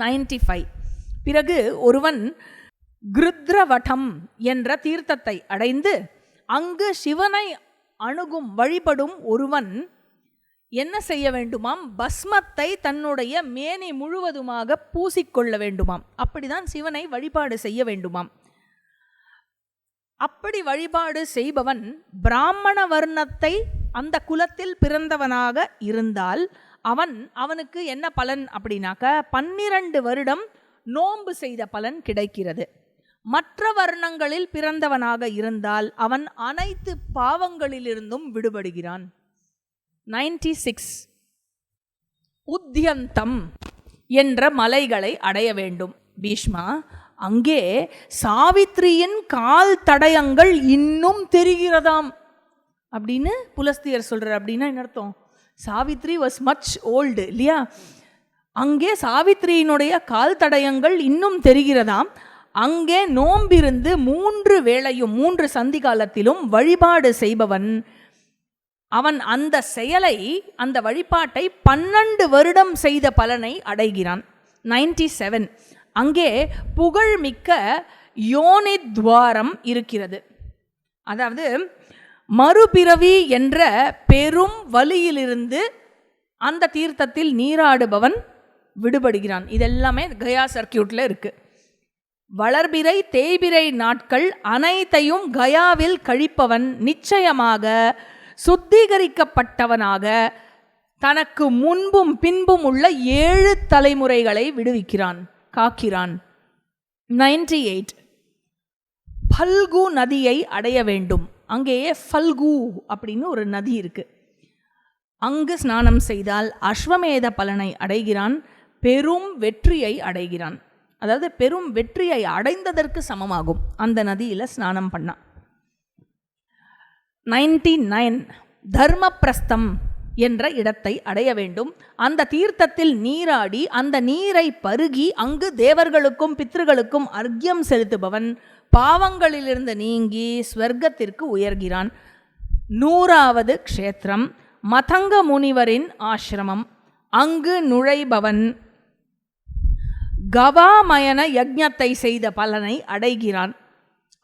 95. பிறகு ஒருவன் கிருத்ரவடம் என்ற தீர்த்தத்தை அடைந்து அங்கு சிவனை அணுகும் வழிபடும் ஒருவன் என்ன செய்ய வேண்டுமாம்? பஸ்மத்தை தன்னுடைய மேனி முழுவதுமாக பூசிக்கொள்ள வேண்டுமாம். அப்படிதான் சிவனை வழிபாடு செய்ய வேண்டுமாம். அப்படி வழிபாடு செய்பவன் பிராமண வர்ணத்தை அந்த குலத்தில் பிறந்தவனாக இருந்தால் அவனுக்கு என்ன பலன் அப்படின்னாக்க 12 வருடம் நோன்பு செய்த பலன் கிடைக்கிறது. மற்ற வர்ணங்களில் பிறந்தவனாக இருந்தால் அவன் அனைத்து பாவங்களிலிருந்தும் விடுபடுகிறான். 96. உத்யந்தம் என்ற மலைகளை அடைய வேண்டும். பீஷ்மா, அங்கே சாவித்ரியின் கால் தடயங்கள் இன்னும் தெரிகிறதாம் அப்படின்னு புலஸ்தியர் சொல்றார். அப்படின்னா என்ன அர்த்தம்? சாவித்ரி வாஸ் மச் ஓல்டு இல்லையா? அங்கே சாவித்ரியினுடைய கால் தடயங்கள் இன்னும் தெரிகிறதாம். அங்கே நோம்பிருந்து 3 வேளையும் 3 சந்தி காலத்திலும் வழிபாடு செய்பவன் அவன் அந்த செயலை, அந்த வழிபாட்டை 12 வருடம் செய்த பலனை அடைகிறான். 97. அங்கே புகழ்மிக்க யோனித்வாரம் இருக்கிறது. அதாவது மறுபிறவி என்ற பெரும் வலியிலிருந்து அந்த தீர்த்தத்தில் நீராடுபவன் விடுபடுகிறான். இதெல்லாமே கயா சர்க்கியூட்ல இருக்கு. வளர்பிறை தேய்பிறை நாட்கள் அனைத்தையும் கயாவில் கழிப்பவன் நிச்சயமாக சுத்திகரிக்கப்பட்டவனாக தனக்கு முன்பும் பின்பும் உள்ள 7 தலைமுறைகளை விடுவிக்கிறான், காக்கிறான். 98. பல்கு நதியை அடைய வேண்டும். அங்கேயே ஃபல்கு அப்படின்னு ஒரு நதி இருக்கு. அங்கு ஸ்நானம் செய்தால் அஸ்வமேத பலனை அடைகிறான், பெரும் வெற்றியை அடைகிறான். அதாவது பெரும் வெற்றியை அடைந்ததற்கு சமமாகும் அந்த நதியில் ஸ்நானம் பண்ணா. 99. தர்மப்பிரஸ்தம் என்ற இடத்தை அடைய வேண்டும். அந்த தீர்த்தத்தில் நீராடி அந்த நீரை பருகி அங்கு தேவர்களுக்கும் பித்ருகளுக்கும் அர்க்கியம் செலுத்துபவன் பாவங்களிலிருந்து நீங்கி ஸ்வர்க்கத்திற்கு உயர்கிறான். 100வது க்ஷேத்திரம் மதங்க முனிவரின் ஆசிரமம். அங்கு நுழைபவன் கவாமயன யஜ்ஞத்தை செய்த பலனை அடைகிறான்.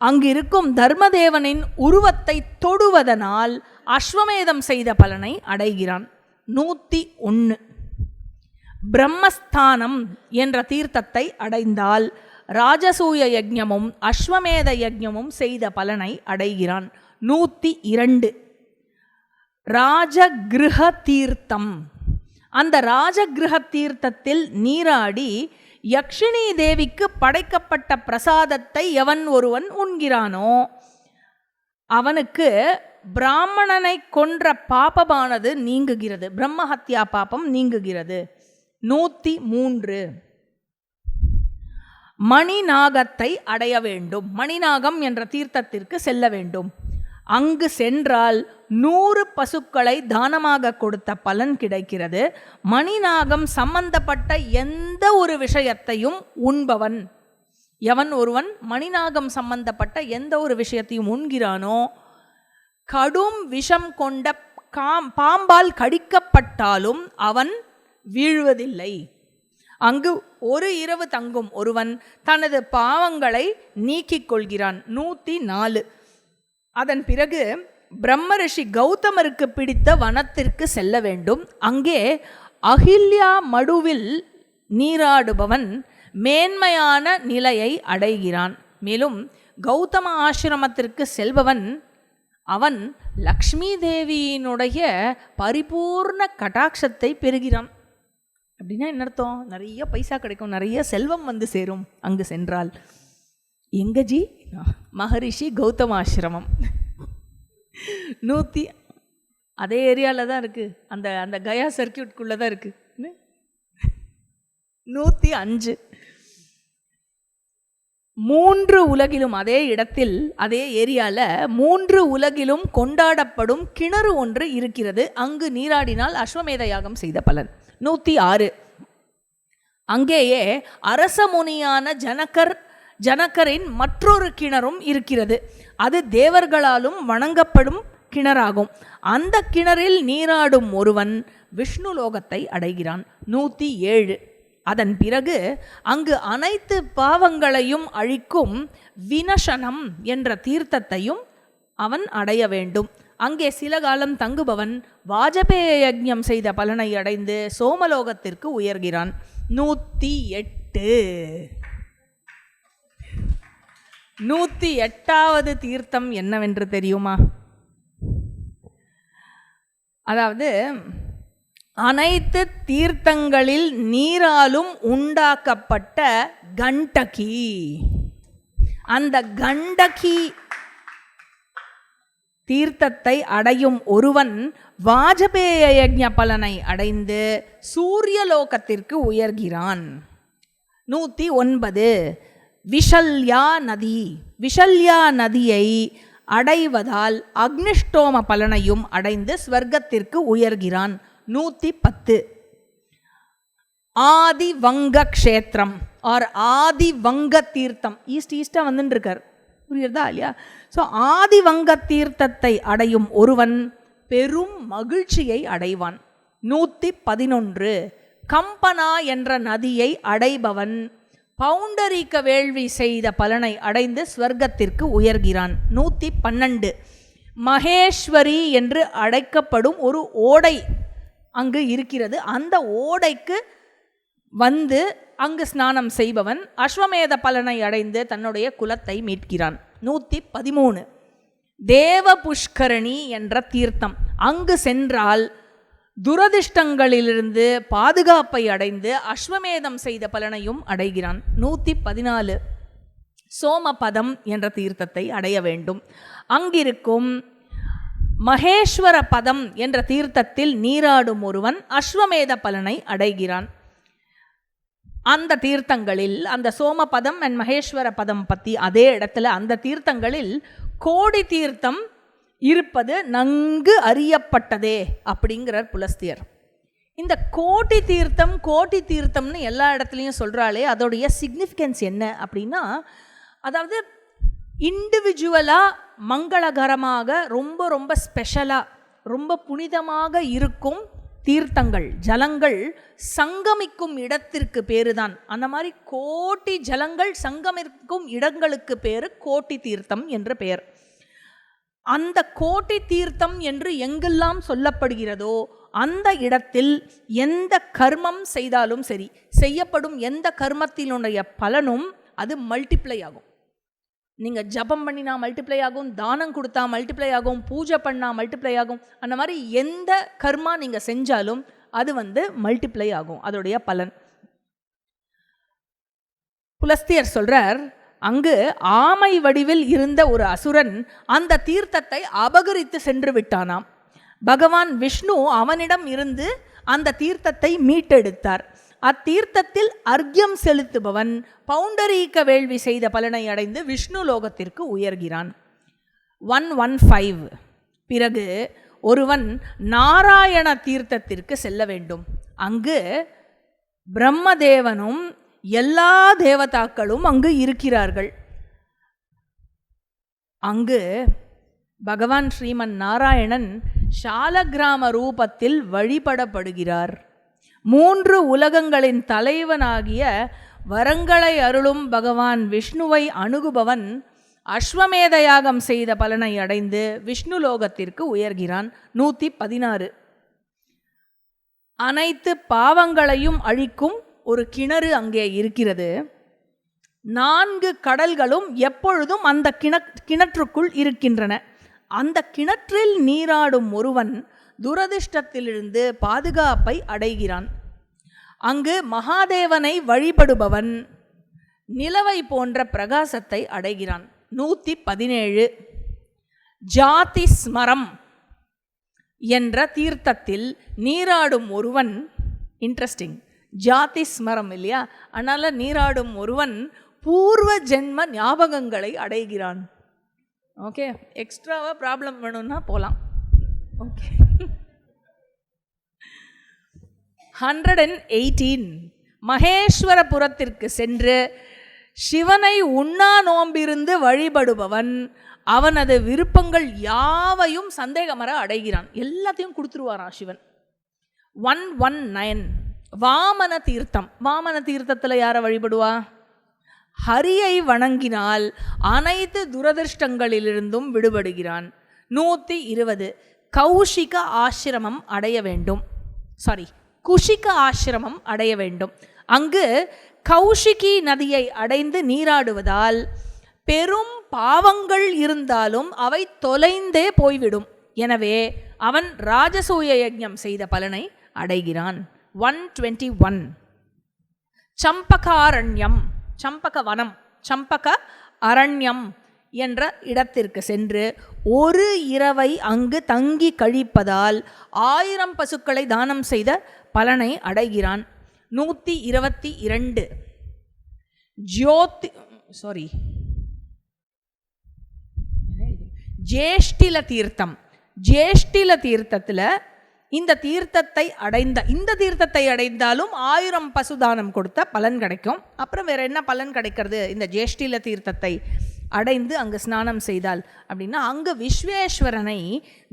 அங்கிருக்கும் தர்மதேவனின் உருவத்தை தொடுவதனால் அஸ்வமேதம் செய்த பலனை அடைகிறான். 101. பிரம்மஸ்தானம் என்ற தீர்த்தத்தை அடைந்தால் ராஜசூய யஜ்ஞமும் அஸ்வமேத யஜ்ஞமும் செய்த பலனை அடைகிறான். 102. ராஜகிருஹ தீர்த்தம். அந்த ராஜகிருஹ தீர்த்தத்தில் நீராடி யக்ஷினி தேவிக்கு படைக்கப்பட்ட பிரசாதத்தை எவன் ஒருவன் உண்கிறானோ அவனுக்கு பிராமணனை கொன்ற பாபமானது நீங்குகிறது, பிரம்மஹத்யா பாபம் நீங்குகிறது. 103. மணிநாகத்தை அடைய வேண்டும். மணிநாகம் என்ற தீர்த்தத்திற்கு செல்ல வேண்டும். அங்கு சென்றால் 100 பசுக்களை தானமாக கொடுத்த பலன் கிடைக்கிறது. மணிநாகம் சம்பந்தப்பட்ட எந்த ஒரு விஷயத்தையும் உண்பவன் எவன் ஒருவன் மணிநாகம் சம்பந்தப்பட்ட எந்த ஒரு விஷயத்தையும் உண்கிறானோ கடும் விஷம் கொண்ட பாம்பால் கடிக்கப்பட்டாலும் அவன் வீழ்வதில்லை. அங்கு ஒரு இரவு தங்கும் ஒருவன் தனது பாவங்களை நீக்கிக் கொள்கிறான். 104. அதன் பிறகு பிரம்மரிஷி கௌதமருக்கு பிடித்த வனத்திற்கு செல்ல வேண்டும். அங்கே அகில்யா மடுவில் நீராடுபவன் மேன்மையான நிலையை அடைகிறான். மேலும் கௌதம ஆசிரமத்திற்கு செல்பவன் அவன் லக்ஷ்மி தேவியினுடைய பரிபூர்ண கடாட்சத்தை பெறுகிறான். அப்படின்னா என்ன அர்த்தம்? நிறைய பைசா கிடைக்கும், நிறைய செல்வம் வந்து சேரும் அங்கு சென்றால். எங்கஜி? மகரிஷி கௌதம ஆசிரமம். அதே ஏரியாவில் தான் இருக்குது, அந்த கயா சர்க்கியூட்குள்ளே தான் இருக்குது. 105. 3 உலகிலும் அதே இடத்தில் அதே ஏரியாவில் 3 உலகிலும் கொண்டாடப்படும் கிணறு ஒன்று இருக்கிறது. அங்கு நீராடினால் அஸ்வமேத யாகம் செய்த பலன். 106. அங்கேயே அரச முனியான ஜனகரின் மற்றொரு கிணறும் இருக்கிறது. அது தேவர்களாலும் வணங்கப்படும் கிணறாகும். அந்த கிணறில் நீராடும் ஒருவன் விஷ்ணு லோகத்தை அடைகிறான். 107. அதன் பிறகு அங்கு அனைத்து பாவங்களையும் அழிக்கும் வினசனம் என்ற தீர்த்தத்தையும் அவன் அடைய வேண்டும். அங்கே சில காலம் தங்குபவன் வாஜபேய யஜ்ஞம் செய்த பலனை அடைந்து சோமலோகத்திற்கு உயர்கிறான். 108 108வது தீர்த்தம் என்னவென்று தெரியுமா? அதாவது அனைத்து தீர்த்தங்களில் நீராலும் உண்டாக்கப்பட்ட கண்டகி. அந்த கண்டகி தீர்த்தத்தை அடையும் ஒருவன் வாஜபேய யஜ்ஞ பலனை அடைந்து சூரியலோகத்திற்கு உயர்கிறான். 109 விஷல்யா நதி. விஷல்யா நதியை அடைவதால் அக்னிஷ்டோம பலனையும் அடைந்து ஸ்வர்க்கத்திற்கு உயர்கிறான். 110 ஆதி வங்க க்ஷேத்திரம் ஆர் ஆதி வங்க தீர்த்தம். ஈஸ்டா வந்துட்டு இருக்கார், புரியுறதா இல்லையா? ஸோ ஆதி வங்க தீர்த்தத்தை அடையும் ஒருவன் பெரும் மகிழ்ச்சியை அடைவான். 111 கம்பனா என்ற நதியை அடைபவன் பவுண்டரீக வேள்வி செய்த பலனை அடைந்து ஸ்வர்க்கத்திற்கு உயர்கிறான். 112 மகேஸ்வரி என்று அழைக்கப்படும் ஒரு ஓடை அங்கு இருக்கிறது. அந்த ஓடைக்கு வந்து அங்கு ஸ்நானம் செய்பவன் அஸ்வமேத பலனை அடைந்து தன்னுடைய குலத்தை மீட்கிறான். 113 தேவ புஷ்கரணி என்ற தீர்த்தம். அங்கு சென்றால் துரதிஷ்டங்களிலிருந்து பாதுகாப்பை அடைந்து அஸ்வமேதம் செய்த பலனையும் அடைகிறான். 114 சோமபதம் என்ற தீர்த்தத்தை அடைய வேண்டும். அங்கிருக்கும் மகேஸ்வர பதம் என்ற தீர்த்தத்தில் நீராடும் ஒருவன் அஸ்வமேத பலனை அடைகிறான். அந்த தீர்த்தங்களில் அந்த சோமபதம் அண்ட் மகேஸ்வர பதம் பற்றி அதே இடத்துல அந்த தீர்த்தங்களில் கோடி தீர்த்தம் இருப்பது நன்கு அறியப்பட்டதே அப்படிங்கிறார் புலஸ்தியர். இந்த கோடி தீர்த்தம்னு எல்லா இடத்துலையும் சொல்கிறாளே, அதோடைய சிக்னிஃபிகன்ஸ் என்ன அப்படின்னா, அதாவது இண்டிவிஜுவலாக மங்களகரமாக ரொம்ப ரொம்ப ஸ்பெஷலாக ரொம்ப புனிதமாக இருக்கும் தீர்த்தங்கள் ஜலங்கள் சங்கமிக்கும் இடத்திற்கு பேரு தான். அந்த மாதிரி கோட்டி ஜலங்கள் சங்கமிக்கும் இடங்களுக்கு பேரு கோட்டி தீர்த்தம் என்ற பெயர். அந்த கோட்டி தீர்த்தம் என்று எங்கெல்லாம் சொல்லப்படுகிறதோ அந்த இடத்தில் எந்த கர்மம் செய்தாலும் சரி, செய்யப்படும் எந்த கர்மத்தினுடைய பலனும் அது மல்டிப்ளை ஆகும். நீங்கள் ஜபம் பண்ணினா மல்டிப்ளை ஆகும், தானம் கொடுத்தா மல்டிப்ளை ஆகும், பூஜை பண்ணால் மல்டிப்ளை ஆகும். அந்த மாதிரி எந்த கர்மா நீங்கள் செஞ்சாலும் அது மல்டிப்ளை ஆகும் அதோடைய பலன். புலஸ்தியர் சொல்றார், அங்கு ஆமை வடிவில் இருந்த ஒரு அசுரன் அந்த தீர்த்தத்தை அபகரித்து சென்று விட்டானாம். பகவான் விஷ்ணு அவனிடம் இருந்து அந்த தீர்த்தத்தை மீட்டெடுத்தார். அத்தீர்த்தத்தில் அர்க்யம் செலுத்துபவன் பவுண்டரீக வேள்வி செய்த பலனை அடைந்து விஷ்ணு லோகத்திற்கு உயர்கிறான். 115 பிறகு ஒருவன் நாராயண தீர்த்தத்திற்கு செல்ல வேண்டும். அங்கு பிரம்மதேவனும் எல்லா தேவதாக்களும் அங்கு இருக்கிறார்கள். அங்கு பகவான் ஸ்ரீமன் நாராயணன் ஷாலகிராம ரூபத்தில் வழிபடப்படுகிறார். 3 உலகங்களின் தலைவனாகிய வரங்களை அருளும் பகவான் விஷ்ணுவை அணுகுபவன் அஸ்வமேத யாகம் செய்த பலனை அடைந்து விஷ்ணு லோகத்திற்கு உயர்கிறான். 116 அனைத்து பாவங்களையும் அழிக்கும் ஒரு கிணறு அங்கே இருக்கிறது. 4 கடல்களும் எப்பொழுதும் அந்த கிணற்றுக்குள் இருக்கின்றன. அந்த கிணற்றில் நீராடும் ஒருவன் துரதிஷ்டத்திலிருந்து பாதுகாப்பை அடைகிறான். அங்கு மகாதேவனை வழிபடுபவன் நிலவை போன்ற பிரகாசத்தை அடைகிறான். 117 ஜாதி ஸ்மரம் என்ற தீர்த்தத்தில் நீராடும் ஒருவன், இன்ட்ரெஸ்டிங், ஜாதி ஸ்மரம் இல்லையா, அதனால் நீராடும் ஒருவன் பூர்வ ஜென்ம ஞாபகங்களை அடைகிறான். ஓகே, எக்ஸ்ட்ராவாக ப்ராப்ளம் வேணும்னா போகலாம். ஓகே 118 மகேஸ்வரபுரத்திற்கு சென்று சிவனை உண்ணா நோம்பிருந்து வழிபடுபவன் அவனது விருப்பங்கள் யாவையும் சந்தேகமற அடைகிறான். எல்லாத்தையும் கொடுத்துருவாரான் சிவன். 119 வாமன தீர்த்தம். வாமன தீர்த்தத்தில் யாரை வழிபடுவா? ஹரியை வணங்கினால் அனைத்து துரதிருஷ்டங்களிலிருந்தும் விடுபடுகிறான். 120 கௌஷிக ஆசிரமம் அடைய வேண்டும். குஷிக ஆசிரமம் அடைய வேண்டும். அங்கு கௌஷிகி நதியை அடைந்து நீராடுவதால் பெரும் பாவங்கள் இருந்தாலும் அவை தொலைந்தே போய்விடும். எனவே அவன் ராஜசூய யஜ்ஞம் செய்த பலனை அடைகிறான். 121 சம்பகாரண்யம், சம்பக வனம், சம்பக அரண்யம் என்ற இடத்திற்கு சென்று ஒரு இரவை அங்கு தங்கி கழிப்பதால் 1000 பசுக்களை தானம் செய்த பலனை அடைகிறான். 122 ஜேஷ்டில தீர்த்தம். ஜேஷ்டில தீர்த்தத்தில் இந்த தீர்த்தத்தை அடைந்தாலும் 1000 பசுதானம் கொடுத்த பலன் கிடைக்கும். அப்புறம் வேற என்ன பலன் கிடைக்கிறது? இந்த ஜேஷ்டில தீர்த்தத்தை அடைந்து அங்கு ஸ்நானம் செய்தால் அப்படின்னா, அங்கு விஸ்வேஸ்வரனை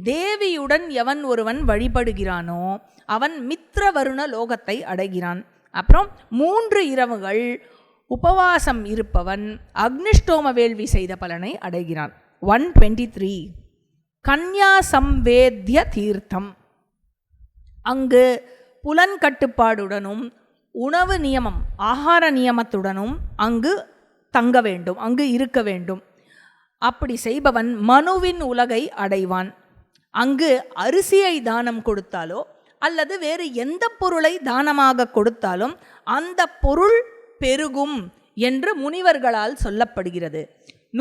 தேவியுடன் எவன் ஒருவன் வழிபடுகிறானோ அவன் மித்ரவருண லோகத்தை அடைகிறான். அப்புறம் 3 இரவுகள் உபவாசம் இருப்பவன் அக்னிஷ்டோம வேள்வி செய்த பலனை அடைகிறான். 123 கன்யா சம்வேத்ய தீர்த்தம். அங்கு புலன் கட்டுப்பாடுடனும் உணவு நியமம், ஆகார நியமத்துடனும் அங்கு தங்க வேண்டும், அங்கு இருக்க வேண்டும். அப்படி செய்பவன் மனுவின் உலகை அடைவான். அங்கு அரிசியை தானம் கொடுத்தாலோ அல்லது வேறு எந்த பொருளை தானமாக கொடுத்தாலும் அந்த பொருள் பெருகும் என்று முனிவர்களால் சொல்லப்படுகிறது.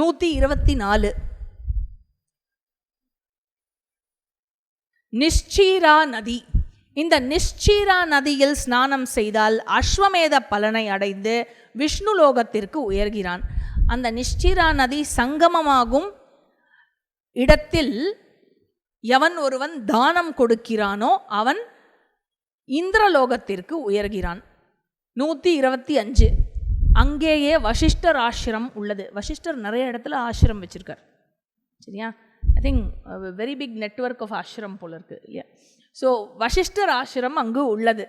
124 நிஷ்சீரா நதி. இந்த நிஷ்சீரா நதியில் ஸ்நானம் செய்தால் அஸ்வமேத பலனை அடைந்து விஷ்ணு லோகத்திற்கு உயர்கிறான். அந்த நிஷ்சீரா நதி சங்கமமாகும் இடத்தில் எவன் ஒருவன் தானம் கொடுக்கிறானோ அவன் இந்திரலோகத்திற்கு உயர்கிறான். 125 அங்கேயே வசிஷ்டர் ஆசிரம் உள்ளது. வசிஷ்டர் நிறைய இடத்துல ஆசிரம் வச்சிருக்கார். சரியா? I think very big network of ashram போல இருக்கு இல்லையா? ஸோ வசிஷ்டர் ஆசிரம் அங்கு உள்ளது.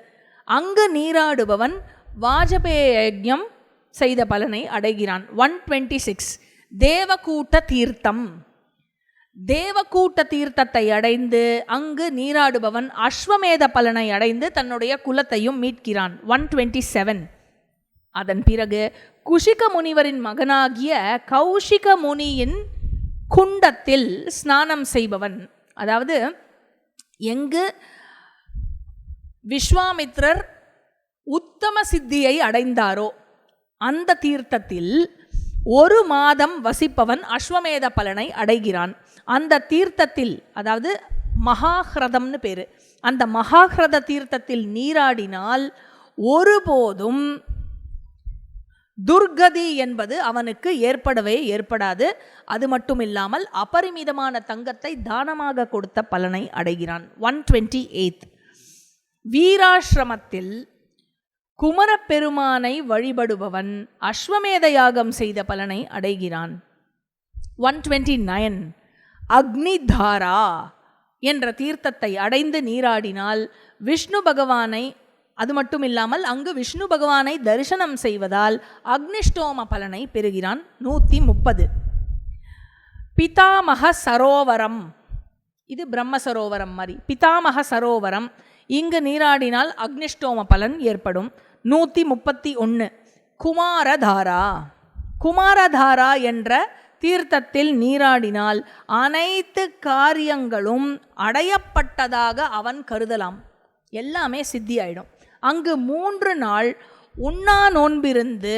அங்கு நீராடுபவன் வாஜபேய யஜ்ஞம் செய்த பலனை அடைகிறான். 126 தேவகூட்ட தீர்த்தம். தேவகூட்ட தீர்த்தத்தை அடைந்து அங்கு நீராடுபவன் அஸ்வமேத பலனை அடைந்து தன்னுடைய குலத்தையும் மீட்கிறான். 127 அதன் பிறகு குஷிக முனிவரின் மகனாகிய கௌஷிக முனியின் குண்டத்தில் ஸ்நானம் செய்பவன், அதாவது எங்கு விஸ்வாமித்ரர் உத்தம சித்தியை அடைந்தாரோ அந்த தீர்த்தத்தில் 1 மாதம் வசிப்பவன் அஸ்வமேத பலனை அடைகிறான். அந்த தீர்த்தத்தில், அதாவது மகாஹ்ரதம்னு பேரு, அந்த மகாஹ்ரத தீர்த்தத்தில் நீராடினால் ஒருபோதும் துர்கதி என்பது அவனுக்கு ஏற்படாது. அது மட்டும் இல்லாமல் அபரிமிதமான தங்கத்தை தானமாக கொடுத்த பலனை அடைகிறான். 128 வீராசிரமத்தில் குமரப்பெருமானை வழிபடுபவன் அஸ்வமேத யாகம் செய்த பலனை அடைகிறான். 129 அக்னிதாரா என்ற தீர்த்தத்தை அடைந்து நீராடினால் விஷ்ணு பகவானை, அது மட்டும் இல்லாமல் அங்கு விஷ்ணு பகவானை தரிசனம் செய்வதால் அக்னிஷ்டோம பலனை பெறுகிறான். 130 பிதாமக சரோவரம். இது பிரம்மசரோவரம் மாதிரி பிதாமக சரோவரம். இங்கு நீராடினால் அக்னிஷ்டோம பலன் ஏற்படும். 131 குமாரதாரா. குமாரதாரா என்ற தீர்த்தத்தில் நீராடினால் அனைத்து காரியங்களும் அடையப்பட்டதாக அவன் கருதலாம். எல்லாமே சித்தி ஆயிடும். அங்கு 3 நாள் உண்ணா நோன்பிருந்து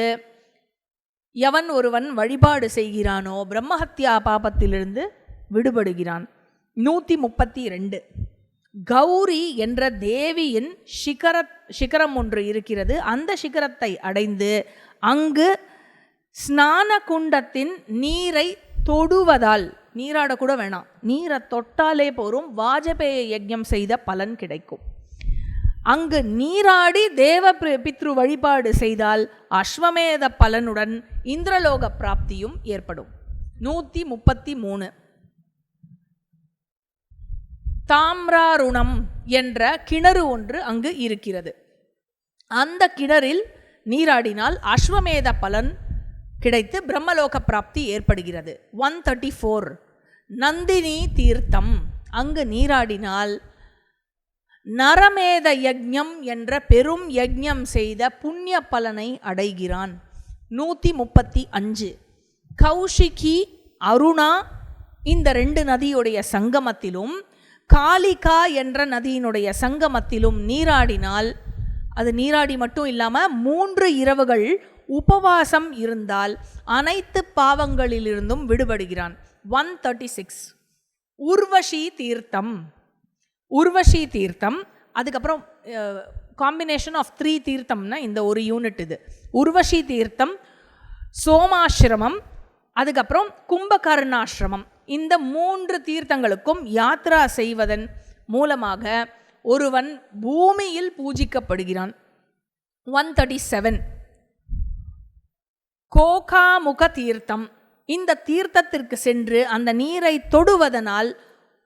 எவன் ஒருவன் வழிபாடு செய்கிறானோ பிரம்மஹத்யா பாபத்திலிருந்து விடுபடுகிறான். 132 கௌரி என்ற தேவியின் சிகரம் ஒன்று இருக்கிறது. அந்த சிகரத்தை அடைந்து அங்கு ஸ்நான குண்டத்தின் நீரை தொடுவதால், நீராடக்கூட வேணாம், நீரை தொட்டாலே போரும், வாஜபேய யஜ்ஞம் செய்த பலன் கிடைக்கும். அங்கு நீராடி தேவ பித்ரு வழிபாடு செய்தால் அஸ்வமேத பலனுடன் இந்திரலோக பிராப்தியும் ஏற்படும். 133 தாம்ராருணம் என்ற கிணறு ஒன்று அங்கு இருக்கிறது. அந்த கிணறில் நீராடினால் அஸ்வமேத பலன் கிடைத்து பிரம்மலோக பிராப்தி ஏற்படுகிறது. 134 நந்தினி தீர்த்தம். அங்கு நீராடினால் நரமேத யஜ்ஞம் என்ற பெரும் யஜ்ஞம் செய்த புண்ணிய பலனை அடைகிறான். 135 கௌஷிகி அருணா இந்த 2 நதியுடைய சங்கமத்திலும் காளிகா என்ற நதியினுடைய சங்கமத்திலும் நீராடினால், அது நீராடி மட்டும் இல்லாமல் 3 இரவுகள் உபவாசம் இருந்தால் அனைத்து பாவங்களிலிருந்தும் விடுபடுகிறான். 136 உர்வஷி தீர்த்தம். உர்வஷி தீர்த்தம், அதுக்கப்புறம் காம்பினேஷன் ஆஃப் 3 தீர்த்தம்னா இந்த ஒரு யூனிட் இது. உர்வஷி தீர்த்தம், சோமாசிரமம், அதுக்கப்புறம் கும்பகர்ணாசிரமம். இந்த 3 தீர்த்தங்களுக்கும் யாத்ரா செய்வதன் மூலமாக ஒருவன் பூமியில் பூஜிக்கப்படுகிறான். 137 கோகாமுக தீர்த்தம். இந்த தீர்த்தத்திற்கு சென்று அந்த நீரை தொடுவதனால்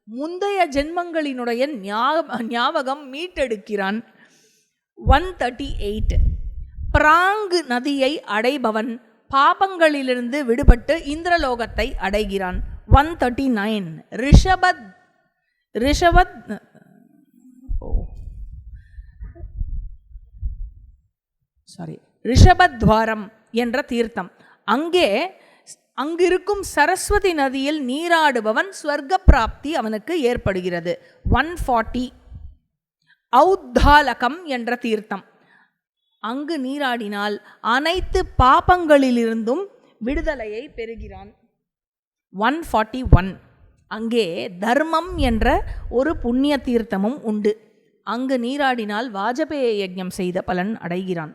முந்தைய ஜென்மங்களினுடைய ஞாபகம் மீட்டெடுக்கிறான். 138 பிராங்கு நதியை அடைபவன் பாபங்களிலிருந்து விடுபட்டு இந்திரலோகத்தை அடைகிறான். 139 ரிஷபத்வாரம் என்ற தீர்த்தம். அங்கிருக்கும் சரஸ்வதி நதியில் நீராடுபவன் ஸ்வர்க்க பிராப்தி அவனுக்கு ஏற்படுகிறது. 140 ஔத்தாலகம் என்ற தீர்த்தம். அங்கு நீராடினால் அனைத்து பாபங்களிலிருந்தும் விடுதலையை பெறுகிறான். 141 அங்கே தர்மம் என்ற ஒரு புண்ணிய தீர்த்தமும் உண்டு. அங்கு நீராடினால் வாஜபேய யஜ்ஞம் செய்த பலன் அடைகிறான்.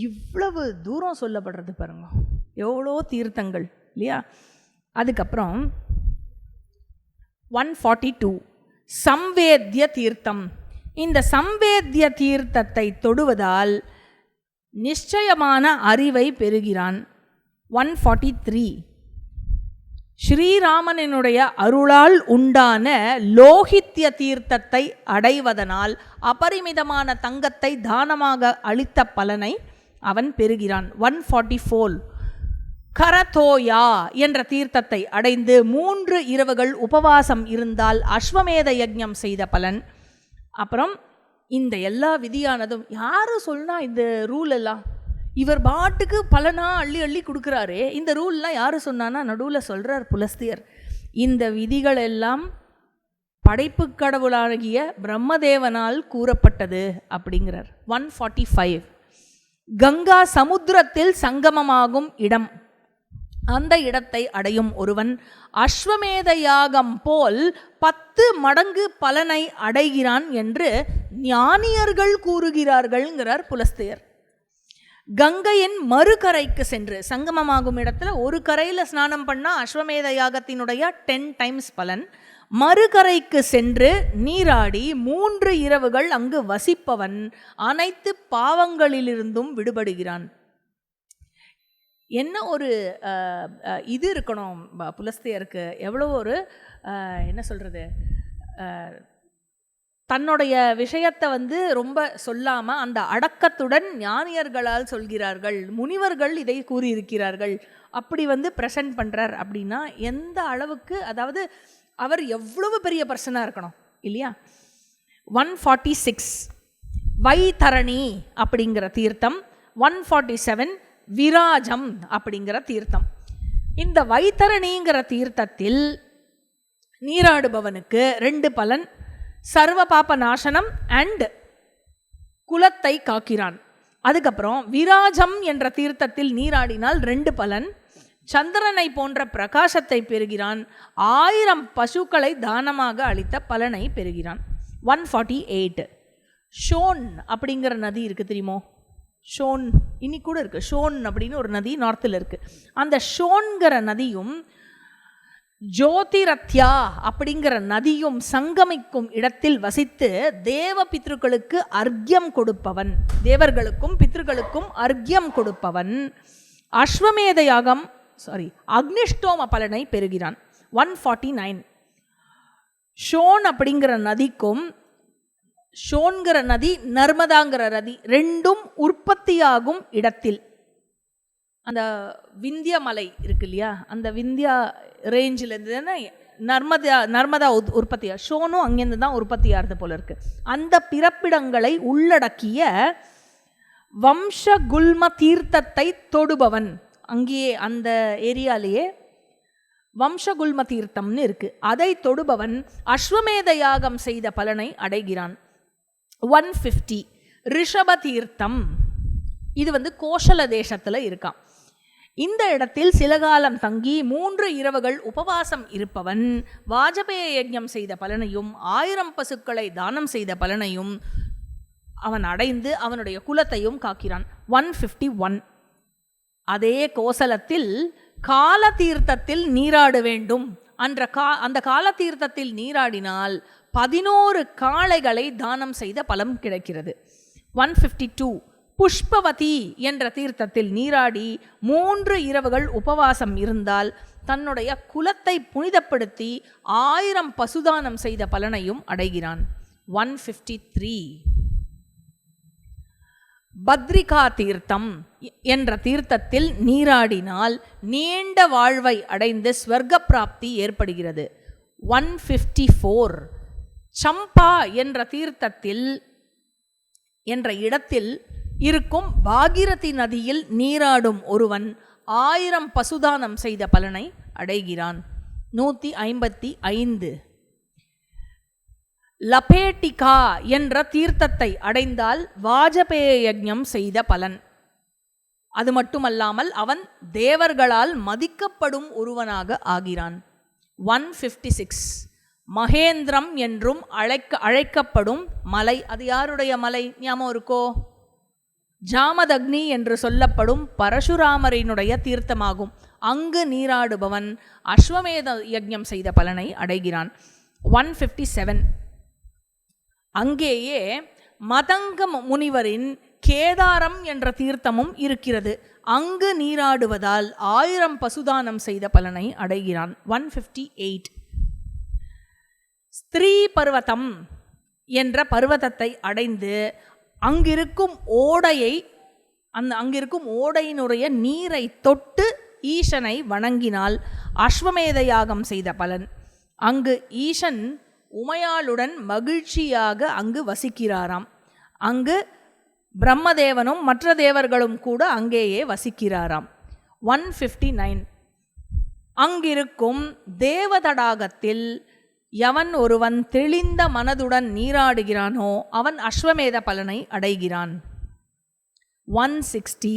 இவ்வளவு தூரம் சொல்லப்படுறது பாருங்க, எவ்வளோ தீர்த்தங்கள் இல்லையா. அதுக்கப்புறம் 142 சம்வேத்ய தீர்த்தம். இந்த சம்வேத்ய தீர்த்தத்தை தொடுவதால் நிச்சயமான அறிவை பெறுகிறான். 143 ஸ்ரீராமனினுடைய அருளால் உண்டான லோகித்ய தீர்த்தத்தை அடைவதனால் அபரிமிதமான தங்கத்தை தானமாக அளித்த பலனை அவன் பெறுகிறான். 144 கரதோயா என்ற தீர்த்தத்தை அடைந்து 3 இரவுகள் உபவாசம் இருந்தால் அஸ்வமேத யஜ்ஞம் செய்த பலன். அப்புறம் இந்த எல்லா விதியானதும் யாரு சொன்னா இந்த ரூல் எல்லாம்? இவர் பாட்டுக்கு பலனா அள்ளி அள்ளி கொடுக்குறாரே, இந்த ரூல்லாம் யாரு சொன்னான்னா நடுவில் சொல்றார் புலஸ்தியர். இந்த விதிகள் எல்லாம் படைப்பு கடவுளாகிய பிரம்மதேவனால் கூறப்பட்டது அப்படிங்கிறார். 145 கங்கா சமுத்திரத்தில் சங்கமமாகும் இடம். அந்த இடத்தை அடையும் ஒருவன் அஸ்வமேத யாகம் போல் 10 மடங்கு பலனை அடைகிறான் என்று ஞானியர்கள் கூறுகிறார்கள்ங்கிறார் புலஸ்தியர். கங்கையின் மறுகரைக்கு சென்று, சங்கமமாகும் இடத்துல ஒரு கரையில் ஸ்நானம் பண்ணால் அஸ்வமேத யாகத்தினுடைய 10 டைம்ஸ் பலன். மறுகரைக்கு சென்று நீராடி 3 இரவுகள் அங்கு வசிப்பவன் அனைத்து பாவங்களிலிருந்தும் விடுபடுகிறான். என்ன ஒரு இது இருக்கணும் புலஸ்தியருக்கு, எவ்வளோ ஒரு என்ன சொல்கிறது, தன்னுடைய விஷயத்தை ரொம்ப சொல்லாமல் அந்த அடக்கத்துடன் ஞானியர்களால் சொல்கிறார்கள், முனிவர்கள் இதை கூறியிருக்கிறார்கள், அப்படி ப்ரெசன்ட் பண்ணுறார் அப்படின்னா எந்த அளவுக்கு, அதாவது அவர் எவ்வளவு பெரிய பர்சனாக இருக்கணும் இல்லையா. 146 வைதரணி அப்படிங்கிற தீர்த்தம். 147 விராஜம் அப்படிங்கிற தீர்த்தம். இந்த வைத்தரணிங்கிற தீர்த்தத்தில் நீராடுபவனுக்கு 2 பலன். சர்வ பாப நாசனம் அண்ட் குலத்தை காக்கிறான். அதுக்கப்புறம் விராஜம் என்ற தீர்த்தத்தில் நீராடினால் 2 பலன். சந்திரனை போன்ற பிரகாசத்தை பெறுகிறான். 1000 பசுக்களை தானமாக அளித்த பலனை பெறுகிறான். 148 ஷோன் அப்படிங்கிற நதி இருக்குது தெரியுமோ? ஷோன் இன்னி கூட இருக்குது. ஷோன் அப்படின்னு ஒரு நதி நார்த்தில் இருக்குது. அந்த ஷோன்கிற நதியும் ஜோதிரத்யா அப்படிங்கிற நதியும் சங்கமிக்கும் இடத்தில் வசித்து தேவ பித்ருக்களுக்கு அர்க்யம் கொடுப்பவன், தேவர்களுக்கும் பித்ருக்களுக்கும் அர்க்யம் கொடுப்பவன் அஸ்வமேத யாகம் அக்னிஷ்டோம பலனை பெறுகிறான். 149 ஷோன் அப்படிங்கிற நதிக்கும் ஷோன்கிற நதி, நர்மதாங்கிற நதி ரெண்டும் உற்பத்தியாகும் இடத்தில், அந்த விந்திய மலை இருக்கு இல்லையா, அந்த விந்தியா ரேஞ்சில் இருந்து நர்மதா உற்பத்தியா, ஷோனும் அங்கேருந்து தான் உற்பத்தியாகிறது போல இருக்கு. அந்த பிறப்பிடங்களை உள்ளடக்கிய வம்சகுல்ம தீர்த்தத்தை தொடுபவன், அங்கேயே அந்த ஏரியாலேயே வம்சகுல்ம தீர்த்தம்னு இருக்கு, அதை தொடுபவன் அஸ்வமேத யாகம் செய்த பலனை அடைகிறான். 150 ரிஷப தீர்த்தம், இது கோஷல தேசத்தில் இருக்கான். இந்த இடத்தில் சில காலம் தங்கி 3 இரவுகள் உபவாசம் இருப்பவன் வாஜபேய யஜ்ஞம் செய்த பலனையும் 1000 பசுக்களை தானம் செய்த பலனையும் அவன் அடைந்து அவனுடைய குலத்தையும் காக்கிறான். 151 அதே கோசலத்தில் கால தீர்த்தத்தில் நீராட வேண்டும். அந்த கால தீர்த்தத்தில் நீராடினால் 11 காளைகளை தானம் செய்த பலம் கிடைக்கிறது. 152 புஷ்பவதி என்ற தீர்த்தத்தில் நீராடி 3 இரவுகள் உபவாசம் இருந்தால் தன்னுடைய குலத்தை புனிதப்படுத்தி 1000 பசுதானம் செய்த பலனையும் அடைகிறான். 153 பத்ரிகா தீர்த்தம் என்ற தீர்த்தத்தில் நீராடினால் நீண்ட வாழ்வை அடைந்து ஸ்வர்க்க பிராப்தி ஏற்படுகிறது. 154 சம்பா என்ற தீர்த்தத்தில் என்ற இடத்தில் இருக்கும் பாகிரதி நதியில் நீராடும் ஒருவன் 1000 பசுதானம் செய்த பலனை அடைகிறான். 155 லபேட்டிகா என்ற தீர்த்தத்தை அடைந்தால் வாஜபேய யஜ்ஞம் செய்த பலன். அது மட்டுமல்லாமல் அவன் தேவர்களால் மதிக்கப்படும் ஒருவனாக ஆகிறான். 156 மகேந்திரம் என்றும் அழைக்கப்படும் மலை, அது யாருடைய மலை ஞாபகம் இருக்கோ? ஜாமதக்னி என்று சொல்லப்படும் பரசுராமரினுடைய தீர்த்தமாகும். அங்கு நீராடுபவன் அஸ்வமேத யஜ்ஞம் செய்த பலனை அடைகிறான். 157 அங்கேயே மதங்க முனிவரின் கேதாரம் என்ற தீர்த்தமும் இருக்கிறது. அங்கு நீராடுவதால் 1000 பசுதானம் செய்த பலனை அடைகிறான். 158 ஸ்திரீ பர்வதம் என்ற பர்வதத்தை அடைந்து அங்கிருக்கும் ஓடையினுடைய நீரை தொட்டு ஈசனை வணங்கினால் அஸ்வமேத யாகம் செய்த பலன். அங்கு ஈசன் உமையாளுடன் மகிழ்ச்சியாக அங்கு வசிக்கிறாராம். அங்கு பிரம்மதேவனும் மற்ற தேவர்களும் கூட அங்கேயே வசிக்கிறாராம். 159 அங்கிருக்கும் தேவதடாகத்தில் எவன் ஒருவன் தெளிந்த மனதுடன் நீராடுகிறானோ அவன் அஸ்வமேத பலனை அடைகிறான். 160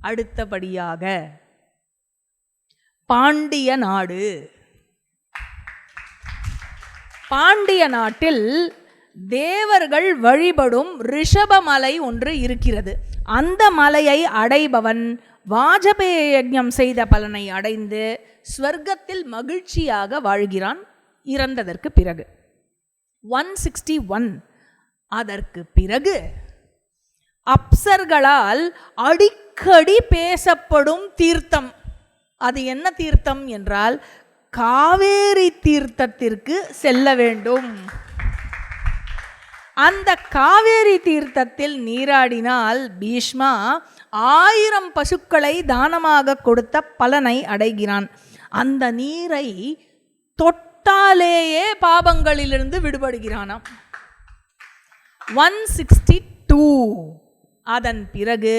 அடுத்தபடியாக பாண்டிய நாடு. பாண்டிய நாட்டில் தேவர்கள் வழிபடும் ரிஷபமலை ஒன்று இருக்கிறது. அந்த மலையை அடைபவன் வாஜபேய யஜ்ஞம் செய்த பலனை அடைந்து ஸ்வர்க்கத்தில் மகிழ்ச்சியாக வாழ்கிறான் இறந்ததற்கு பிறகு. 161 அதற்கு பிறகு அப்சர்களால் அடிக்கடி பேசப்படும் தீர்த்தம். அது என்ன தீர்த்தம் என்றால் காவேரி தீர்த்தத்திற்கு செல்ல வேண்டும். அந்த காவேரி தீர்த்தத்தில் நீராடினால் பீஷ்மா 1000 பசுக்களை தானமாக கொடுத்த பலனை அடைகிறான். அந்த நீரை தொட்டாலேயே பாபங்களிலிருந்து விடுபடுகிறானாம். 162 அதன் பிறகு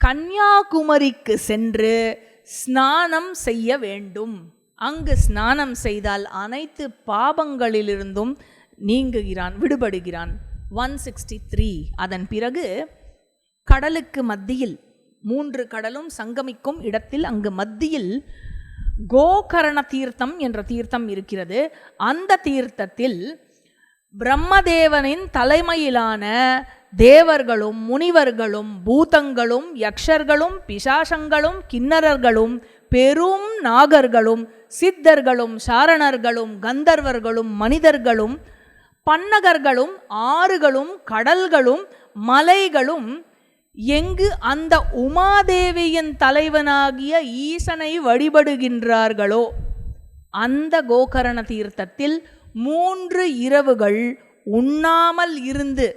கன்னியாகுமரிக்கு சென்று ஸ்நானம் செய்ய வேண்டும். அங்கு ஸ்நானம் செய்தால் அனைத்து பாபங்களிலிருந்தும் நீங்குகிறான், விடுபடுகிறான். 163 அதன் பிறகு கடலுக்கு மத்தியில் 3 கடலும் சங்கமிக்கும் இடத்தில் அங்கு மத்தியில் கோகர்ண தீர்த்தம் என்ற தீர்த்தம் இருக்கிறது. அந்த தீர்த்தத்தில் பிரம்மதேவனின் தலைமையிலான தேவர்களும் முனிவர்களும் பூதங்களும் யக்ஷர்களும் பிசாசங்களும் கிண்ணறர்களும் பெரும் நாகர்களும் சித்தர்களும் சாரணர்களும் கந்தர்வர்களும் மனிதர்களும் பன்னகர்களும் ஆறுகளும் கடல்களும் மலைகளும் எங்கு அந்த உமாதேவியின் தலைவனாகிய ஈசனை வழிபடுகின்றார்களோ அந்த கோகர்ண தீர்த்தத்தில் 3 இரவுகள் உண்ணாமல் இருந்து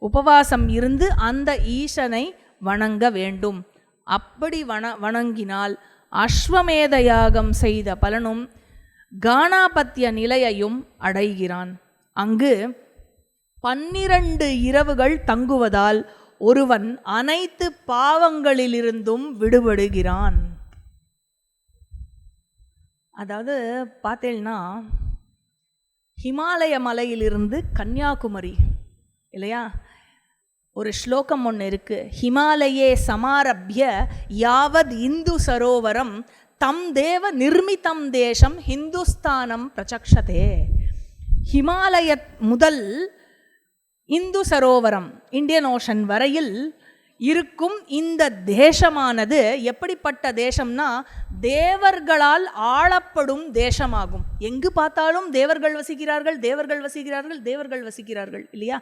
உபவாசம் இருந்து அந்த ஈசனை வணங்க வேண்டும். அப்படி வணங்கினால் அஸ்வமேத யாகம் செய்த பலனும் கானாபத்திய நிலையையும் அடைகிறான். அங்கு 12 இரவுகள் தங்குவதால் ஒருவன் அனைத்து பாவங்களிலிருந்தும் விடுபடுகிறான். அதாவது பார்த்தேன்னா, ஹிமாலய மலையிலிருந்து கன்னியாகுமரி இல்லையா, ஒரு ஸ்லோகம் ஒன்று இருக்கு. ஹிமாலயே சமாரப்ய யாவத் இந்து சரோவரம் தம் தேவ நிர்மிதம் தேசம் ஹிந்துஸ்தானம் பிரச்சக்ஷதே. ஹிமாலய முதல் இந்து சரோவரம் இந்தியன் ஓஷன் வரையில் இருக்கும் இந்த தேசமானது எப்படிப்பட்ட தேசம்னா, தேவர்களால் ஆளப்படும் தேசமாகும். எங்கு பார்த்தாலும் தேவர்கள் வசிக்கிறார்கள், தேவர்கள் வசிக்கிறார்கள், தேவர்கள் வசிக்கிறார்கள் இல்லையா.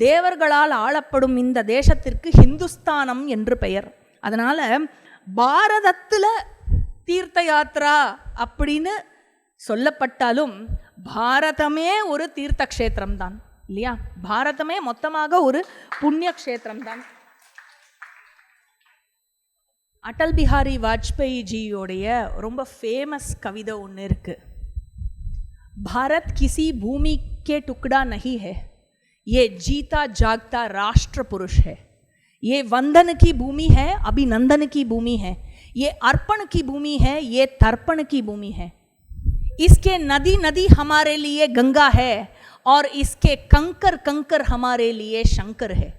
தேவர்களால் ஆளப்படும் இந்த தேசத்திற்கு ஹிந்துஸ்தானம் என்று பெயர். அதனால பாரதத்தில் தீர்த்த யாத்ரா அப்படின்னு சொல்லப்பட்டாலும் பாரதமே ஒரு தீர்த்த க்ஷேத்திரம் தான் இல்லையா. பாரதமே மொத்தமாக ஒரு புண்ணிய க்ஷேத்திரம் தான். அடல் பிஹாரி வாஜ்பாய் ஜியோடைய ரொம்ப ஃபேமஸ் கவிதை ஒன்று இருக்கு. பாரத் கிசி பூமி கே டுக்கடா நஹி ஹை, ये जीता जागता राष्ट्र पुरुष है, ये वंदन की भूमि है, अभिनंदन की भूमि है, ये अर्पण की भूमि है, ये तर्पण की भूमि है, इसके नदी नदी हमारे लिए गंगा है और इसके कंकर कंकर हमारे लिए शंकर है.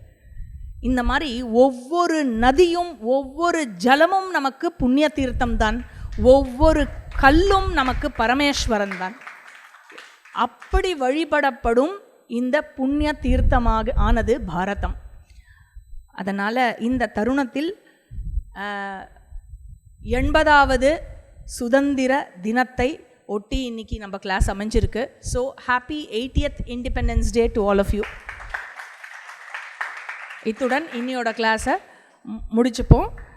இந்த மாதிரி ஒவ்வொரு நதியும் ஒவ்வொரு ஜலமும் நமக்கு புண்ணிய தீர்த்தம் தான், ஒவ்வொரு கல்லும் நமக்கு பரமேஸ்வரன் தான். அப்படி வழிபடப்படும் இந்த புண்ணிய தீர்த்தமாக ஆனது பாரதம். அதனால் இந்த தருணத்தில் 80வது சுதந்திர தினத்தை ஒட்டி இன்னைக்கு நம்ம கிளாஸ் அமைஞ்சிருக்கு. So happy 80th independence day to all of you. இத்துடன் இன்னையோட கிளாஸை முடிச்சுப்போம்.